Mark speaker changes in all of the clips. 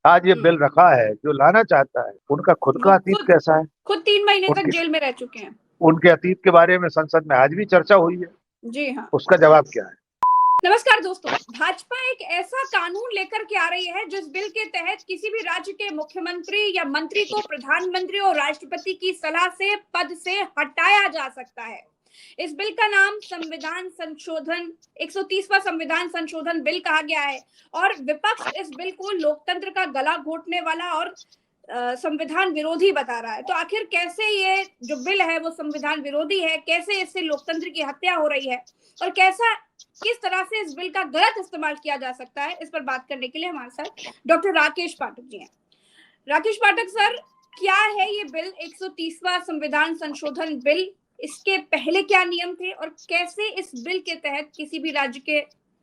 Speaker 1: आज ये
Speaker 2: हम्म।
Speaker 1: बिल रखा है, जो लाना चाहता है उनका खुद का
Speaker 2: वो
Speaker 1: अतीत
Speaker 2: खुद
Speaker 1: कैसा है,
Speaker 2: खुद 3 महीने तक
Speaker 1: उनके
Speaker 2: जेल में रह चुके हैं।
Speaker 1: उनके अतीत के बारे में संसद में आज भी चर्चा हुई है,
Speaker 2: जी हाँ।
Speaker 1: उसका जवाब क्या है?
Speaker 2: नमस्कार दोस्तों, भाजपा एक ऐसा कानून लेकर के आ रही है जिस बिल के तहत किसी भी राज्य के मुख्यमंत्री या मंत्री को प्रधानमंत्री और राष्ट्रपति की सलाह से पद से हटाया जा सकता है। इस बिल का नाम संविधान संशोधन 130वां संविधान संशोधन बिल कहा गया है और विपक्ष इस बिल को लोकतंत्र का गला घोटने वाला और संविधान विरोधी बता रहा है। तो आखिर कैसे ये जो बिल है वो संविधान विरोधी है, कैसे इससे लोकतंत्र की हत्या हो रही है और किस तरह से इस बिल का गलत इस्तेमाल किया जा सकता है, इस पर बात करने के लिए हमारे साथ डॉक्टर राकेश पाठक जी हैं। राकेश पाठक सर, क्या है ये बिल 130वां संविधान संशोधन बिल? इसके पहले क्या नियम थे और कैसे इस बिल के तहत किसी भी राज्य के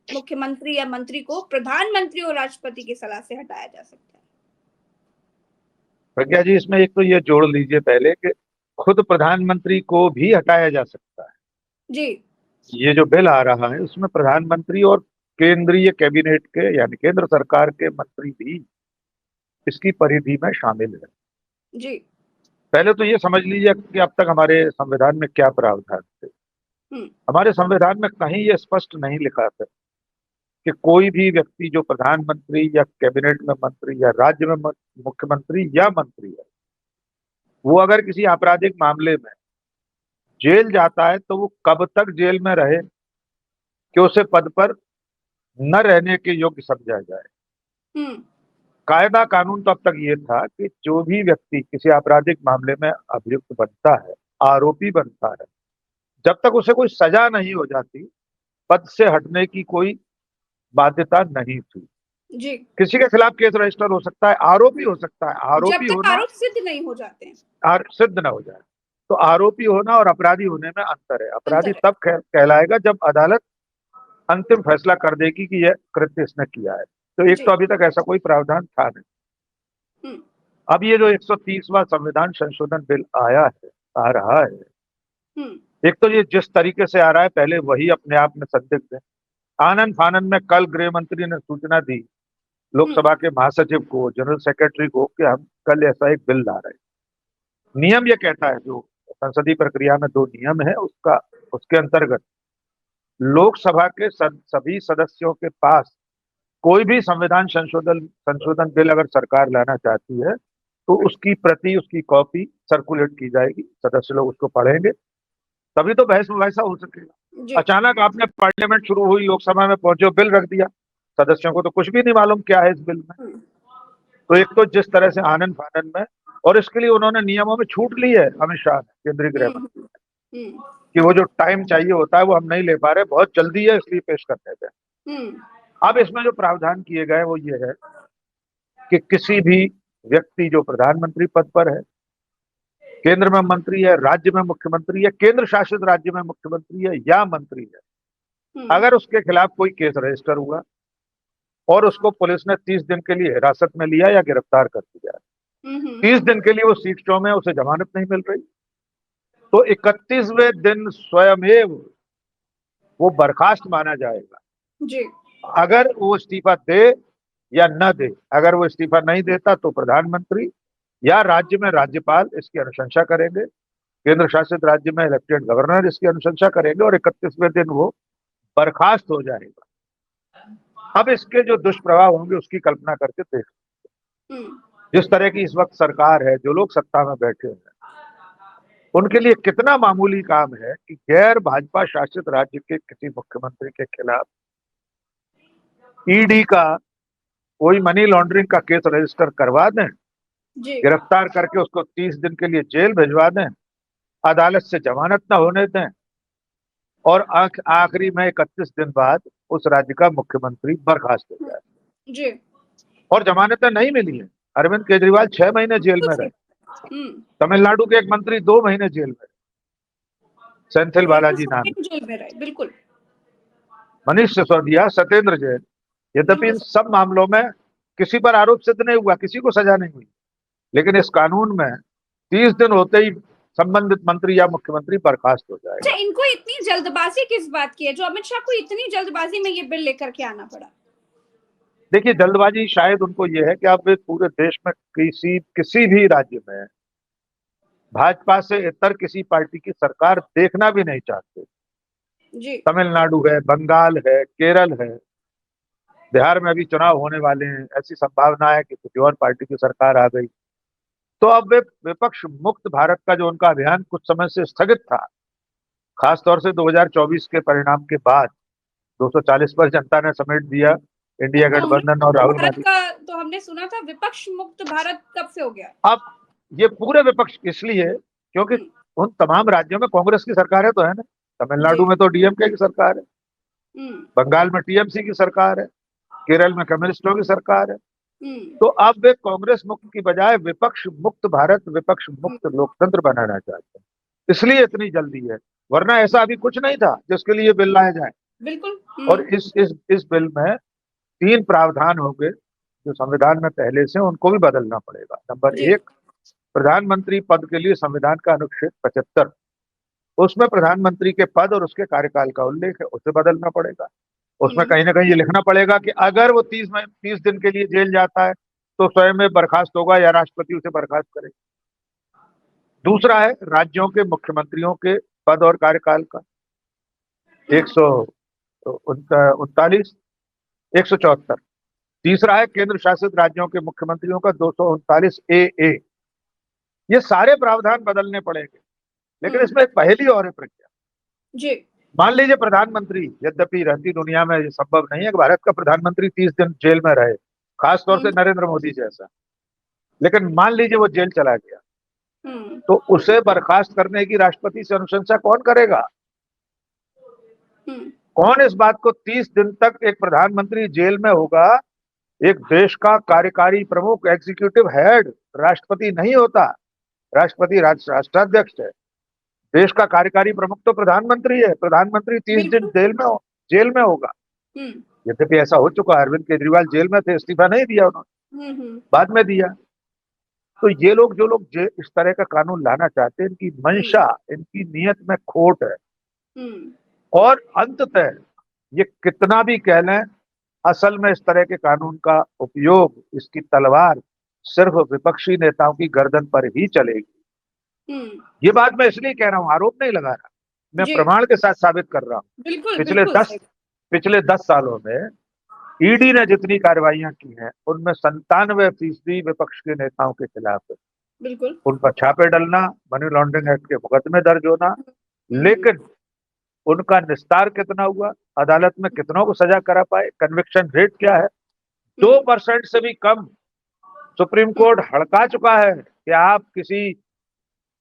Speaker 2: मुख्यमंत्री या मंत्री को प्रधानमंत्री और राष्ट्रपति की सलाह से हटाया जा सकता है?
Speaker 1: प्रज्ञा जी, इसमें एक तो ये जोड़ लीजिए पहले कि खुद प्रधानमंत्री को भी हटाया जा सकता है।
Speaker 2: जी।
Speaker 1: ये जो बिल आ रहा है उसमें प्रधानमंत्री और केंद्रीय कैबिनेट के यानी केंद्र सरकार के मंत्री भी इसकी परिधि में शामिल है।
Speaker 2: जी।
Speaker 1: पहले तो ये समझ लीजिए कि अब तक हमारे संविधान में क्या प्रावधान थे।
Speaker 2: हम्म।
Speaker 1: हमारे संविधान में कहीं ये स्पष्ट नहीं लिखा था कि कोई भी व्यक्ति जो प्रधानमंत्री या कैबिनेट में मंत्री या राज्य में मुख्यमंत्री या मंत्री है, वो अगर किसी आपराधिक मामले में जेल जाता है तो वो कब तक जेल में रहे कि उसे पद पर न रहने के योग्य समझा जाए।
Speaker 2: हम्म।
Speaker 1: कायदा कानून तो अब तक ये था कि जो भी व्यक्ति किसी आपराधिक मामले में अभियुक्त बनता है, आरोपी बनता है, जब तक उसे कोई सजा नहीं हो जाती, पद से हटने की कोई बाध्यता नहीं थी।
Speaker 2: जी।
Speaker 1: किसी के खिलाफ केस रजिस्टर हो सकता है, आरोपी हो सकता है,
Speaker 2: जब
Speaker 1: आरोपी
Speaker 2: तक
Speaker 1: होना
Speaker 2: आरोप सिद्ध नहीं हो जाते हैं।
Speaker 1: सिद्ध न हो जाए। तो आरोपी होना और अपराधी होने में अंतर है। अपराधी
Speaker 2: अंतर है।
Speaker 1: तब कहलाएगा जब अदालत अंतिम फैसला कर देगी कि यह कृत्य इसने किया है। तो एक
Speaker 2: जी।
Speaker 1: तो अभी तक ऐसा कोई प्रावधान था नहीं।
Speaker 2: हम्म।
Speaker 1: अब ये जो 130वां संविधान संशोधन बिल आ रहा है,
Speaker 2: हम्म।
Speaker 1: एक तो ये जिस तरीके से आ रहा है पहले वही अपने आप में संदिग्ध है। आनन फानन में कल गृह मंत्री ने सूचना दी
Speaker 2: हम्म।
Speaker 1: लोकसभा के महासचिव को, जनरल सेक्रेटरी को, कि हम कल ऐसा एक बिल ला रहे हैं। नियम ये कहता है, जो संसदीय प्रक्रिया में दो नियम है उसके अंतर्गत लोकसभा के सभी सदस्यों के पास कोई भी संविधान संशोधन संशोधन बिल अगर सरकार लाना चाहती है तो उसकी प्रति, उसकी कॉपी सर्कुलेट की जाएगी, सदस्य लोग उसको पढ़ेंगे, तभी तो बहस मुबाहिसा हो सकेगा।
Speaker 2: जी।
Speaker 1: अचानक आपने पार्लियामेंट शुरू हुई, लोकसभा में पहुंचे, बिल रख दिया, सदस्यों को तो कुछ भी नहीं मालूम क्या है इस बिल में।
Speaker 2: हम्म।
Speaker 1: तो एक तो जिस तरह से आनंद फानन में, और इसके लिए उन्होंने नियमों में छूट ली है अमित शाह ने, केंद्रीय गृह
Speaker 2: हम्म।
Speaker 1: मंत्री,
Speaker 2: हम्म।
Speaker 1: कि वो जो टाइम चाहिए होता है वो हम नहीं ले पा रहे, बहुत जल्दी है इसलिए पेश कर देते हैं।
Speaker 2: हम्म।
Speaker 1: अब इसमें जो प्रावधान किए गए वो ये है कि किसी भी व्यक्ति जो प्रधानमंत्री पद पर है, केंद्र में मंत्री है, राज्य में मुख्यमंत्री है, केंद्र शासित राज्य में मुख्यमंत्री है या मंत्री है,
Speaker 2: हम्म।
Speaker 1: अगर उसके खिलाफ कोई केस रजिस्टर हुआ और उसको पुलिस ने 30 दिन के लिए हिरासत में लिया या गिरफ्तार कर दिया,
Speaker 2: हम्म।
Speaker 1: 30 दिन के लिए वो सीटों में उसे जमानत नहीं मिल रही, तो 31वें दिन स्वयमेव वो बर्खास्त माना जाएगा।
Speaker 2: जी।
Speaker 1: अगर वो इस्तीफा दे या न दे, अगर वो इस्तीफा नहीं देता तो प्रधानमंत्री या राज्य में राज्यपाल इसकी अनुशंसा करेंगे, केंद्र शासित राज्य में इलेक्टेड गवर्नर इसकी अनुशंसा करेंगे और 31वें दिन वो बर्खास्त हो जाएगा। अब इसके जो दुष्प्रभाव होंगे उसकी कल्पना करके देख,
Speaker 2: हम्म।
Speaker 1: जिस तरह की इस वक्त सरकार है, जो लोग सत्ता में बैठे हैं, उनके लिए कितना मामूली काम है कि गैर भाजपा शासित राज्य के किसी मुख्यमंत्री के खिलाफ ईडी का कोई मनी लॉन्ड्रिंग का केस रजिस्टर करवा दें,
Speaker 2: जी।
Speaker 1: गिरफ्तार करके उसको 30 दिन के लिए जेल भिजवा दें, अदालत से जमानत न होने दें और आखिरी में 31 दिन बाद उस राज्य का मुख्यमंत्री बर्खास्त हो जाए।
Speaker 2: जी।
Speaker 1: और जमानतें नहीं मिली है। अरविंद केजरीवाल 6 महीने जेल में रहे, तमिलनाडु के एक मंत्री 2 महीने जेल में, सेंथिल बालाजी नाम,
Speaker 2: जेल में रहे, बिल्कुल।
Speaker 1: मनीष सिसोदिया, सत्येंद्र जैन। यद्यपि इन सब मामलों में किसी पर आरोप सिद्ध नहीं हुआ, किसी को सजा नहीं हुई, लेकिन इस कानून में 30 दिन होते ही संबंधित मंत्री या मुख्यमंत्री बर्खास्त हो जाएगा।
Speaker 2: अच्छा, इनको इतनी जल्दबाजी किस बात की है जो अमित शाह को इतनी जल्दबाजी में ये बिल लेकर के आना पड़ा?
Speaker 1: देखिए, जल्दबाजी शायद उनको ये है कि अब वे पूरे देश में किसी किसी भी राज्य में भाजपा से इतर किसी पार्टी की सरकार देखना भी नहीं चाहते।
Speaker 2: जी।
Speaker 1: तमिलनाडु है, बंगाल है, केरल है, बिहार में अभी चुनाव होने वाले हैं, ऐसी संभावना है कि किसी और पार्टी की सरकार आ गई। तो अब वे विपक्ष मुक्त भारत का जो उनका अभियान कुछ समय से स्थगित था, खासतौर से 2024 के परिणाम के बाद 240 पर जनता ने समेट दिया
Speaker 2: तो
Speaker 1: इंडिया
Speaker 2: कांग्रेस
Speaker 1: गठबंधन और
Speaker 2: मुक्त
Speaker 1: राहुल
Speaker 2: भारत
Speaker 1: गांधी।
Speaker 2: का तो हमने सुना था, विपक्ष मुक्त भारत कब से हो गया?
Speaker 1: अब ये पूरे विपक्ष इसलिए क्योंकि
Speaker 2: हम्म।
Speaker 1: उन तमाम राज्यों में कांग्रेस की सरकारें तो है ना। तमिलनाडु
Speaker 2: जी।
Speaker 1: में तो डीएमके की सरकार है,
Speaker 2: हम्म।
Speaker 1: बंगाल में टीएमसी की सरकार है, केरल में कम्युनिस्टों की सरकार है।
Speaker 2: हम्म।
Speaker 1: तो अब वे कांग्रेस मुक्त की बजाय विपक्ष मुक्त भारत, विपक्ष
Speaker 2: हम्म।
Speaker 1: मुक्त लोकतंत्र बनाना चाहते हैं, इसलिए इतनी जल्दी है। वरना ऐसा अभी कुछ नहीं था जिसके लिए बिल लाए जाए।
Speaker 2: बिल्कुल।
Speaker 1: और इस बिल में 3 प्रावधान होंगे जो संविधान में पहले से, उनको भी बदलना पड़ेगा। नंबर
Speaker 2: जी।
Speaker 1: 1, प्रधानमंत्री पद के लिए संविधान का अनुच्छेद 75, उसमें प्रधानमंत्री के पद और उसके कार्यकाल का उल्लेख है, उसे बदलना पड़ेगा। उसमें कहीं ना कहीं ये लिखना पड़ेगा कि अगर वो 30 दिन के लिए जेल जाता है तो स्वयं में बर्खास्त होगा या राष्ट्रपति उसे बर्खास्त करेगा। दूसरा है राज्यों के मुख्यमंत्रियों के पद और कार्यकाल का 139, 174। तीसरा है केंद्र शासित राज्यों के मुख्यमंत्रियों का 239 ए। ये सारे प्रावधान बदलने पड़ेंगे। लेकिन इसमें एक पहेली और है प्रज्ञा।
Speaker 2: जी।
Speaker 1: मान लीजिए प्रधानमंत्री, यद्यपि रहती दुनिया में ये संभव नहीं है कि भारत का प्रधानमंत्री 30 दिन जेल में रहे, खासतौर से नरेंद्र मोदी जैसा, लेकिन मान लीजिए वो जेल चला गया,
Speaker 2: हम्म।
Speaker 1: तो उसे बर्खास्त करने की राष्ट्रपति से अनुशंसा कौन करेगा?
Speaker 2: हम्म।
Speaker 1: कौन इस बात को 30 दिन तक एक प्रधानमंत्री जेल में होगा? एक देश का कार्यकारी प्रमुख, एग्जीक्यूटिव हेड राष्ट्रपति नहीं होता। राष्ट्रपति राष्ट्राध्यक्ष है। देश का कार्यकारी प्रमुख तो प्रधानमंत्री है। प्रधानमंत्री 30 दिन
Speaker 2: बिल्कुल।
Speaker 1: जेल में होगा।
Speaker 2: हम्म।
Speaker 1: यद्यपि ऐसा हो चुका, अरविंद केजरीवाल जेल में थे, इस्तीफा नहीं दिया उन्होंने,
Speaker 2: हम्म।
Speaker 1: बाद में दिया। तो ये लोग, जो लोग इस तरह का कानून लाना चाहते हैं, इनकी मंशा, इनकी नीयत में खोट है।
Speaker 2: हम्म।
Speaker 1: और अंततः ये कितना भी कह लें, असल में इस तरह के कानून का उपयोग, इसकी तलवार सिर्फ विपक्षी नेताओं की गर्दन पर ही चलेगी।
Speaker 2: हम्म।
Speaker 1: ये बात मैं इसलिए कह रहा हूं, आरोप नहीं लगा रहा, मैं
Speaker 2: जी।
Speaker 1: प्रमाण के साथ साबित कर रहा हूं।
Speaker 2: बिल्कुल
Speaker 1: पिछले
Speaker 2: बिल्कुल
Speaker 1: दस
Speaker 2: सही।
Speaker 1: पिछले 10 सालों में ईडी ने जितनी कार्रवाइयां की हैं, उनमें 97% विपक्ष के नेताओं के खिलाफ है।
Speaker 2: बिल्कुल।
Speaker 1: उन पर छापे डलना, मनी लॉन्ड्रिंग एक्ट के मुकदमे दर्ज होना,
Speaker 2: हम्म।
Speaker 1: लेकिन उनका निस्तार कितना हुआ, अदालत में कितनों को सजा करा पाए, कन्विक्शन रेट क्या है? 2% से भी कम सुप्रीम कोर्ट हड़का चुका है कि आप किसी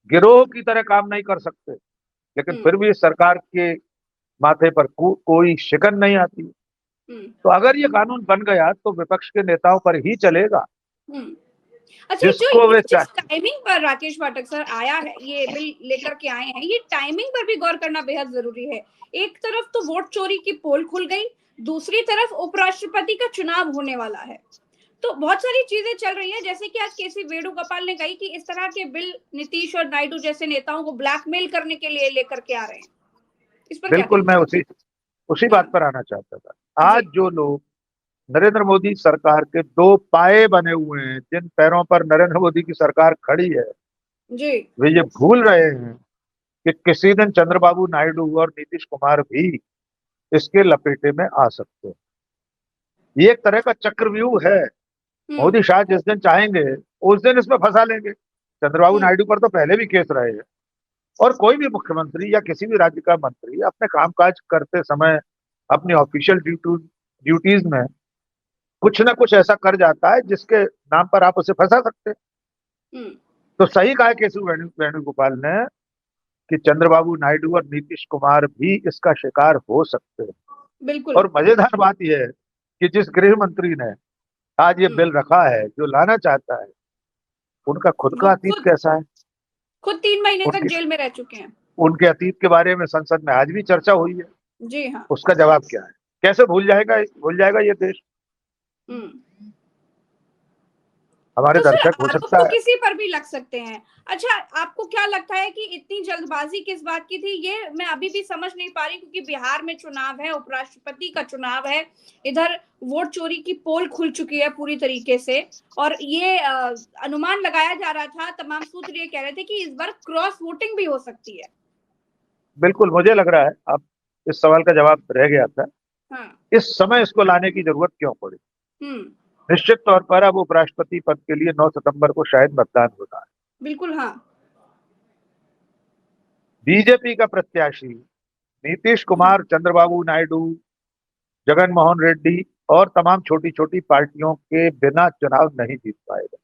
Speaker 1: गिरोह की तरह काम नहीं कर सकते। लेकिन फिर भी सरकार के माथे पर कोई शिकन नहीं आती। तो अगर ये कानून बन गया तो विपक्ष के नेताओं पर ही चलेगा,
Speaker 2: हम्म। अच्छा, जो
Speaker 1: जिसको
Speaker 2: ये
Speaker 1: वे
Speaker 2: जिस
Speaker 1: चाहे।
Speaker 2: टाइमिंग पर राकेश पाठक सर आया है, ये बिल लेकर के आए हैं, ये टाइमिंग पर भी गौर करना बेहद जरूरी है। एक तरफ तो वोट चोरी की पोल खुल गई, दूसरी तरफ उपराष्ट्रपति का चुनाव होने वाला है। तो बहुत सारी चीजें चल रही है, जैसे कि आज केसी वेणुगोपाल ने कही कि इस तरह के बिल नीतीश और नायडू जैसे नेताओं को ब्लैकमेल करने के लिए लेकर के आ रहे हैं। इस पर क्या
Speaker 1: बिल्कुल,
Speaker 2: कहेंगे?
Speaker 1: मैं उसी बात पर आना चाहता था।
Speaker 2: जी।
Speaker 1: आज जो लोग नरेंद्र मोदी सरकार के 2 पाए बने हुए हैं, जिन पैरों पर नरेंद्र मोदी की सरकार खड़ी है,
Speaker 2: जी।
Speaker 1: वे ये भूल रहे हैं कि किसी दिन चंद्रबाबू नायडू और नीतीश कुमार भी इसके लपेटे में आ सकते हैं। ये एक तरह का चक्रव्यूह है।
Speaker 2: हम्म।
Speaker 1: मोदी शाह जिस दिन चाहेंगे उस दिन इसमें फंसा लेंगे। चंद्रबाबू
Speaker 2: हम्म।
Speaker 1: नायडू पर तो पहले भी केस रहे हैं। और कोई भी मुख्यमंत्री या किसी भी राज्य का मंत्री अपने कामकाज करते समय, अपनी ऑफिशियल ड्यूटीज में कुछ ना कुछ ऐसा कर जाता है जिसके नाम पर आप उसे फंसा सकते हैं।
Speaker 2: हम्म।
Speaker 1: तो सही कहा केशव वेणुगोपाल ने कि चंद्रबाबू नायडू और नीतीश कुमार भी इसका शिकार हो सकते हैं।
Speaker 2: बिल्कुल।
Speaker 1: और मजेदार बात यह है कि जिस गृह मंत्री ने आज ये बिल रखा है, जो लाना चाहता है, उनका खुद
Speaker 2: वो
Speaker 1: का अतीत
Speaker 2: खुद
Speaker 1: कैसा है?
Speaker 2: खुद 3 महीने तक
Speaker 1: उनकी
Speaker 2: जेल में रह चुके हैं।
Speaker 1: उनके अतीत के बारे में संसद में आज भी चर्चा हुई है।
Speaker 2: जी हाँ।
Speaker 1: उसका जवाब क्या है? कैसे भूल जाएगा ये देश?
Speaker 2: हम्म।
Speaker 1: हमारे
Speaker 2: तो सर
Speaker 1: दर्शक हो
Speaker 2: आरोप
Speaker 1: सकता
Speaker 2: तो
Speaker 1: है।
Speaker 2: किसी पर भी लग सकते हैं। अच्छा, आपको क्या लगता है कि इतनी जल्दबाजी किस बात की थी? ये मैं अभी भी समझ नहीं पा रही, क्योंकि बिहार में चुनाव है, उपराष्ट्रपति का चुनाव है, इधर वोट चोरी की पोल खुल चुकी है पूरी तरीके से, और ये अनुमान लगाया जा रहा था, तमाम सूत्र ये कह रहे थे कि इस बार क्रॉस वोटिंग भी हो सकती है।
Speaker 1: बिल्कुल, मुझे लग रहा है अब इस सवाल का जवाब रह गया था,
Speaker 2: हाँ।
Speaker 1: इस समय इसको लाने की जरूरत क्यों पड़ी।
Speaker 2: हम्म।
Speaker 1: निश्चित तौर पर अब उपराष्ट्रपति पद के लिए 9 सितंबर को शायद मतदान होना है।
Speaker 2: बिल्कुल। हाँ।
Speaker 1: बीजेपी का प्रत्याशी नीतीश
Speaker 2: हम्म।
Speaker 1: कुमार, चंद्रबाबू नायडू, जगन मोहन रेड्डी और तमाम छोटी छोटी पार्टियों के बिना चुनाव नहीं जीत पाएगा।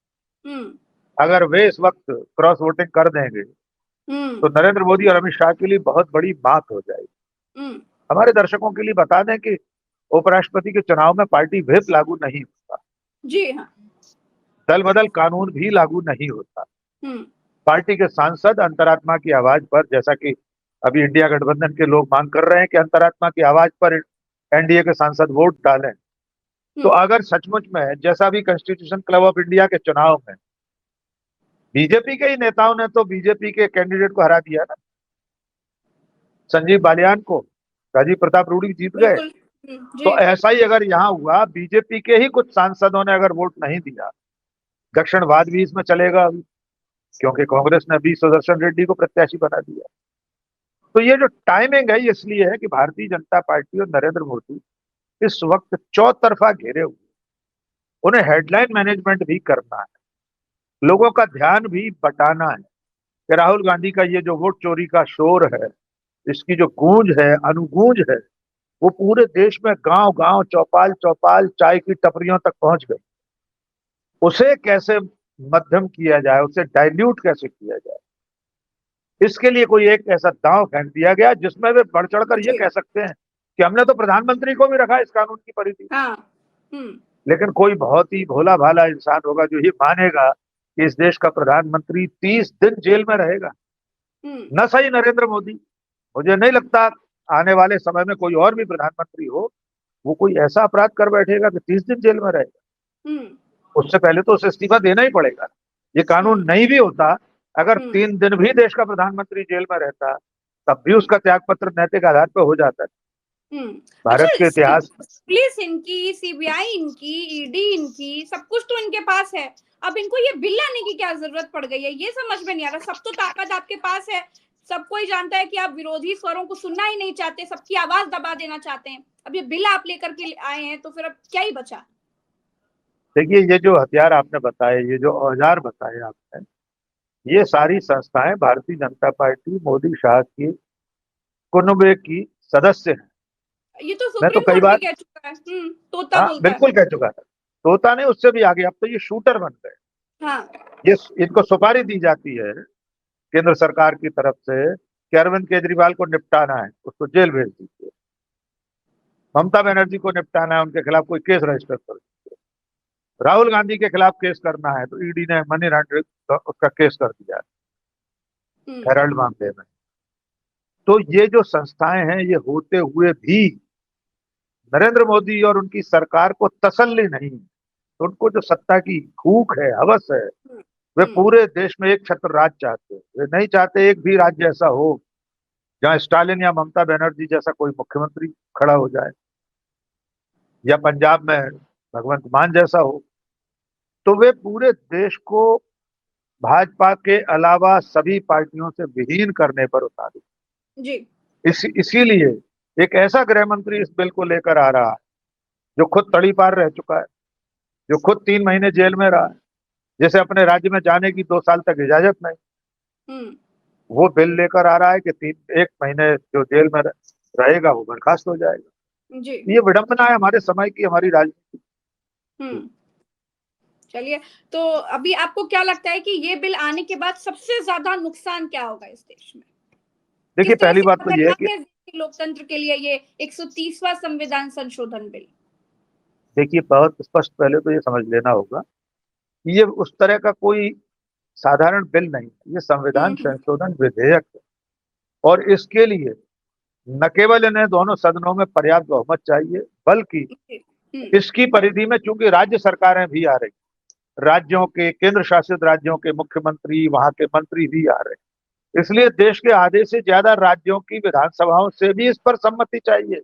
Speaker 2: हम्म।
Speaker 1: अगर वे इस वक्त क्रॉस वोटिंग कर देंगे
Speaker 2: हम्म।
Speaker 1: तो नरेंद्र मोदी और अमित शाह के लिए बहुत बड़ी बात हो जाएगी।
Speaker 2: हम्म।
Speaker 1: हमारे दर्शकों के लिए बता दें कि उपराष्ट्रपति के चुनाव में पार्टी व्हिप लागू नहीं होता,
Speaker 2: जी हाँ।
Speaker 1: दल बदल कानून भी लागू नहीं होता।
Speaker 2: हम्म।
Speaker 1: पार्टी के सांसद अंतरात्मा की आवाज पर, जैसा कि अभी इंडिया गठबंधन के लोग मांग कर रहे हैं कि अंतरात्मा की आवाज पर एनडीए के सांसद वोट डालें, तो
Speaker 2: हम्म।
Speaker 1: अगर सचमुच में जैसा भी कॉन्स्टिट्यूशन क्लब ऑफ इंडिया के चुनाव में बीजेपी के ही नेताओं ने तो बीजेपी के कैंडिडेट को हरा दिया ना, संजीव बालियान को राजीव प्रताप रूडी जीत गए,
Speaker 2: बिल्कुल। जी।
Speaker 1: तो ऐसा ही अगर यहाँ हुआ, बीजेपी के ही कुछ सांसदों ने अगर वोट नहीं दिया, दक्षिणवाद भी इसमें चलेगा अभी, क्योंकि कांग्रेस ने भी सुदर्शन रेड्डी को प्रत्याशी बना दिया। तो ये जो टाइमिंग है, ये इसलिए है कि भारतीय जनता पार्टी और नरेंद्र मोदी इस वक्त चौतरफा घेरे हुए, उन्हें हेडलाइन मैनेजमेंट भी करना है, लोगों का ध्यान भी बटाना है कि राहुल गांधी का ये जो वोट चोरी का शोर है, इसकी जो गूंज है, अनुगूंज है, वो पूरे देश में गांव गांव, चौपाल चौपाल, चाय की टपरियों तक पहुंच गई। उसे कैसे मध्यम किया जाए, उसे डाइल्यूट कैसे किया जाए, इसके लिए कोई एक ऐसा दांव फेंक दिया गया जिसमें वे बढ़ चढ़कर ये
Speaker 2: जी।
Speaker 1: कह सकते हैं कि हमने तो प्रधानमंत्री को भी रखा इस कानून की परिधि।
Speaker 2: हाँ। हम्म।
Speaker 1: लेकिन कोई बहुत ही भोला भाला इंसान होगा जो ये मानेगा कि इस देश का प्रधानमंत्री 30 दिन जेल में रहेगा।
Speaker 2: हम्म।
Speaker 1: न सही नरेंद्र मोदी, मुझे नहीं लगता आने वाले समय में कोई और भी प्रधानमंत्री हो, वो कोई ऐसा अपराध कर बैठेगा कि 30 दिन जेल में रहेगा।
Speaker 2: हम्म।
Speaker 1: उससे पहले तो उसे इस्तीफा देना ही पड़ेगा। ये कानून
Speaker 2: हम्म।
Speaker 1: नहीं भी होता, अगर
Speaker 2: हम्म।
Speaker 1: 3 दिन भी देश का प्रधानमंत्री जेल में रहता, तब भी
Speaker 2: हम्म।
Speaker 1: उसका त्यागपत्र नैतिक आधार पर हो जाता है।
Speaker 2: हम्म। अच्छा,
Speaker 1: भारत के इतिहास में
Speaker 2: पुलिस इनकी, सीबीआई इनकी, ईडी इनकी, सब कुछ तो इनके पास है। अब इनको ये बिल लाने की क्या जरूरत पड़ गई है, ये समझ में नहीं आ रहा। सब तो ताकत आपके पास है, सब कोई जानता है कि आप विरोधी स्वरों को सुनना ही नहीं चाहते, सबकी आवाज दबा देना चाहते हैं। अब ये बिल आप लेकर के आए हैं, तो फिर अब क्या ही बचा।
Speaker 1: देखिए, ये जो हथियार आपने बताए, ये जो औजार बताए आपने, ये सारी संस्थाएं भारतीय जनता पार्टी मोदी शाह की कुनबे की सदस्य हैं।
Speaker 2: ये तो
Speaker 1: मैं तो
Speaker 2: सुप्रीम
Speaker 1: कई
Speaker 2: कोर्ट भी
Speaker 1: बार,
Speaker 2: कह चुका है। तोता
Speaker 1: हाँ
Speaker 2: बोलता है।
Speaker 1: बिल्कुल कह चुका था, तोता ने उससे भी आगे, अब तो ये शूटर बन गए।
Speaker 2: हाँ।
Speaker 1: ये इनको सुपारी दी जाती है केंद्र सरकार की तरफ से कि अरविंद केजरीवाल को निपटाना है, उसको जेल भेज दीजिए। ममता बनर्जी को निपटाना है, उनके खिलाफ कोई केस रजिस्टर कर दीजिए। राहुल गांधी के खिलाफ केस करना है तो ईडी ने मनी लॉन्ड्रिंग का उसका केस कर दिया
Speaker 2: हम्म।
Speaker 1: हेराल्ड मामले में। तो ये जो संस्थाएं हैं, ये होते हुए भी नरेंद्र मोदी और उनकी सरकार को तसल्ली नहीं, तो उनको जो सत्ता की भूख है, हवस है,
Speaker 2: हम्म।
Speaker 1: वे
Speaker 2: हम्म।
Speaker 1: पूरे देश में एक छत्र राज चाहते हैं। वे नहीं चाहते एक भी राज्य ऐसा हो जहां स्टालिन या ममता बनर्जी जैसा कोई मुख्यमंत्री खड़ा हो जाए, या पंजाब में भगवंत मान जैसा हो। तो वे पूरे देश को भाजपा के अलावा सभी पार्टियों से विहीन करने पर उतारू।
Speaker 2: जी।
Speaker 1: इसीलिए एक ऐसा गृह मंत्री इस बिल को लेकर आ रहा है जो खुद तड़ीपार रह चुका है, जो खुद 3 महीने जेल में रहा है, जैसे अपने राज्य में जाने की 2 साल तक इजाजत नहीं,
Speaker 2: हम्म।
Speaker 1: वो बिल लेकर आ रहा है कि 1 महीने जो जेल में रहेगा वो बर्खास्त हो जाएगा।
Speaker 2: जी।
Speaker 1: ये विडंबना है हमारे समय की, हमारी राजनीति।
Speaker 2: हम्म। चलिए, तो अभी आपको क्या लगता है कि ये बिल आने के बाद सबसे ज्यादा नुकसान क्या होगा इस देश में?
Speaker 1: देखिए,
Speaker 2: किस तरह
Speaker 1: पहली
Speaker 2: से
Speaker 1: बात तो ये है
Speaker 2: खतरनाक
Speaker 1: कि
Speaker 2: है लोकतंत्र के लिए ये 130वां संविधान संशोधन बिल?
Speaker 1: देखिए, बहुत स्पष्ट पहले तो ये समझ लेना होगा कि ये उस तरह का कोई साधारण बिल नहीं है, ये संविधान
Speaker 2: हम्म।
Speaker 1: संशोधन विधेयक है। और इसके लिए न केवल इन्हें दोनों सदनों में पर्याप्त बहुमत चाहिए, बल्कि
Speaker 2: हम्म।
Speaker 1: इसकी परिधि में चूंकि राज्य सरकारें भी आ रही, राज्यों के, केंद्र शासित राज्यों के मुख्यमंत्री, वहां के मंत्री भी आ रहे हैं। इसलिए देश के आधे से ज्यादा राज्यों की विधानसभाओं से भी इस पर सम्मति चाहिए,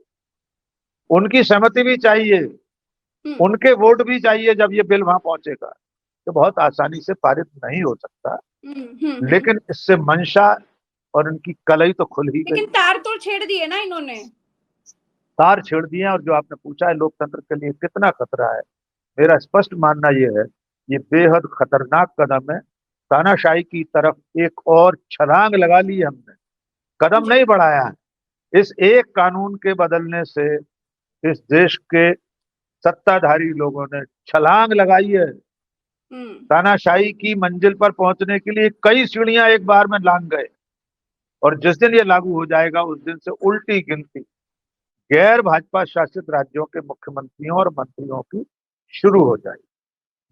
Speaker 1: उनकी सहमति भी चाहिए,
Speaker 2: हम्म,
Speaker 1: उनके वोट भी चाहिए जब ये बिल वहां पहुंचेगा। तो बहुत आसानी से पारित नहीं हो सकता,
Speaker 2: हम्म।
Speaker 1: लेकिन इससे मंशा और इनकी कलई तो खुल ही गई,
Speaker 2: लेकिन तार तो छेड़ दिए ना इन्होंने।
Speaker 1: तार छेड़ दिए। और जो आपने पूछा है लोकतंत्र के लिए कितना खतरा है, मेरा स्पष्ट मानना यह है, ये बेहद खतरनाक कदम है। तानाशाही की तरफ एक और छलांग लगा ली है हमने, कदम
Speaker 2: जी।
Speaker 1: नहीं बढ़ाया है। इस एक कानून के बदलने से इस देश के सत्ताधारी लोगों ने छलांग लगाई है।
Speaker 2: हम्म।
Speaker 1: तानाशाही की मंजिल पर पहुंचने के लिए कई सीढ़ियां एक बार में लांग गए, और जिस दिन ये लागू हो जाएगा उस दिन से उल्टी गिनती गैर भाजपा शासित राज्यों के मुख्यमंत्रियों और मंत्रियों की शुरू हो जाएगी।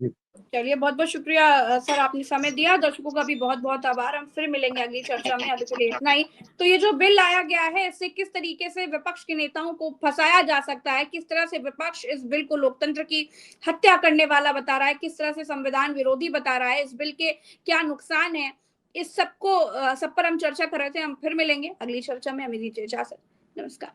Speaker 1: जी।
Speaker 2: चलिए, बहुत बहुत शुक्रिया सर, आपने समय दिया। दर्शकों का भी बहुत बहुत आभार। हम फिर मिलेंगे अगली चर्चा में, अभी के लिए इतना ही। तो ये जो बिल लाया गया है, इससे किस तरीके से विपक्ष के नेताओं को फंसाया जा सकता है, किस तरह से विपक्ष इस बिल को लोकतंत्र की हत्या करने वाला बता रहा है, किस तरह से संविधान विरोधी बता रहा है, इस बिल के क्या नुकसान है, इस सबको सब पर हम चर्चा कर रहे थे। हम फिर मिलेंगे अगली चर्चा में। हमें दीजिए इजाजत। नमस्कार।